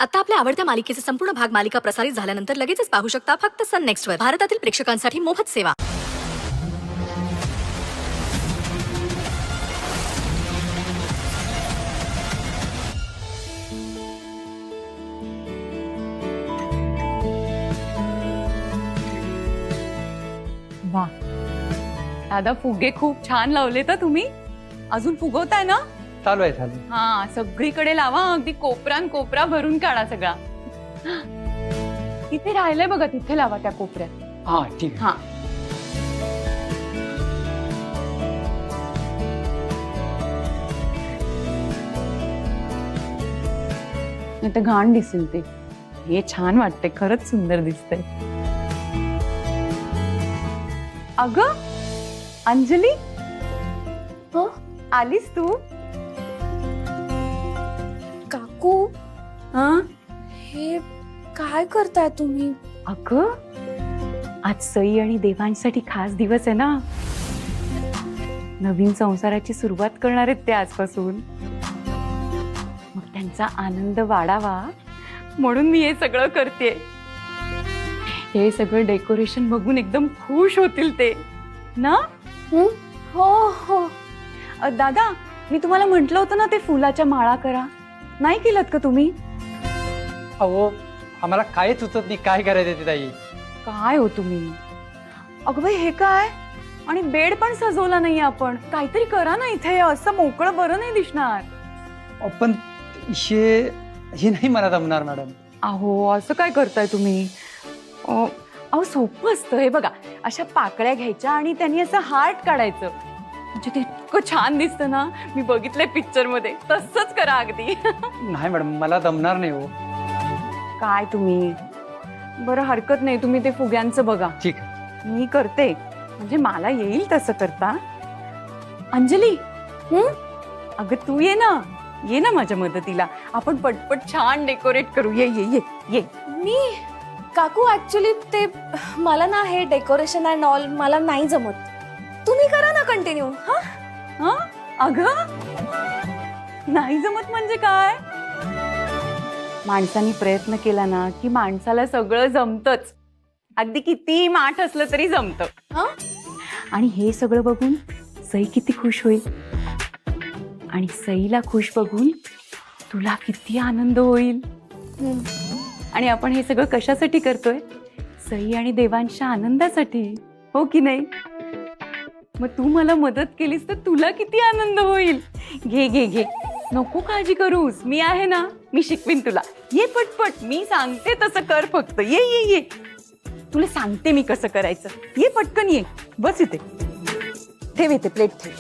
आता आपल्या आवडत्या मालिकेचे संपूर्ण भाग मालिका प्रसारित झाल्यानंतर लगेचच पाहू शकता फक्त सन नेक्स्ट वर. भारतातील प्रेक्षकांसाठी मोफत सेवा. वा दादा, फुगे खूप छान लावले तर तुम्ही. अजून फुगवताय ना? चालू आहे चालू. हा, सगळीकडे लावा, अगदी कोपरान कोपरा भरून काढा सगळा. तिथे राहिलंय बघा, तिथे लावा त्या कोपऱ्यात. हा ठीक आहे. हा, नाही तर घाण दिसेल ते. हे छान वाटते, खरंच सुंदर दिसतंय. अगं अंजली, हो आलीस तू? काकू, हा, हे काय करताय तुम्ही? अगं आज सई आणि देवांसाठी खास दिवस आहे ना. नवीन संसाराची सुरुवात करणार आहेत ते आजपासून. मग त्यांचा आनंद वाढावा म्हणून मी हे सगळं करते. हे सगळं डेकोरेशन बघून एकदम खुश होतील ते ना. हो हो, दादा, मी तुम्हाला म्हंटल होतं ना ते फुलाच्या माळा करा, नाही केलं का तुम्ही? अहो आम्हाला काहीच सुचत नाही काय करायचं ते ताई. काय हो तुम्ही? अगं बाई, हे काय? आणि बेड पण सजवला नाही आपण. काहीतरी करा ना इथे, असं मोकळं बरं नाही दिसणार. पण हे नाही मला जमणार मॅडम. अहो असं काय करताय तुम्ही? अहो सोपं असतं. हे बघा, अशा पाकळ्या घ्यायच्या आणि त्यांनी असं हार्ट काढायचं, म्हणजे ते इतकं छान दिसतं ना. मी बघितलंय पिक्चर मध्ये, तसंच करा अगदी. नाही मॅडम, मला जमणार नाही हो. काय तुम्ही? बरं हरकत नाही, तुम्ही ते फुग्यांचं बघा, ठीक आहे. मी करते, म्हणजे मला येईल तसं करता. अंजली, अगं तू ये ना माझ्या मदतीला. आपण पटपट छान डेकोरेट करू. ये ये ये ये. मी काकू, ऍक्च्युली ते मला ना हे डेकोरेशन अँड ऑल मला नाही जमत. तुम्ही करा ना कंटिन्यू. हा, अगं नाही जमत म्हणजे काय? माणसाने प्रयत्न केला ना की माणसाला सगळं जमतच. अगदी किती माठ असलं तरी जमतं. हा, आणि हे सगळं बघून सई किती खुश होईल, आणि सईला खुश बघून तुला किती आनंद होईल. आणि आपण हे सगळं कशासाठी करतोय? सई आणि देवांच्या आनंदासाठी, हो की नाही? मग तू मला मदत केलीस तर तुला किती आनंद होईल. घे घे घे, नको काळजी करूस, मी आहे ना, मी शिकवीन तुला. ये पटपट, मी सांगते तसं कर फक्त. ये ये ये, तुला सांगते मी कसं करायचं. ये पटकन ये, बस इथे. ठेव इथे प्लेट ठेव.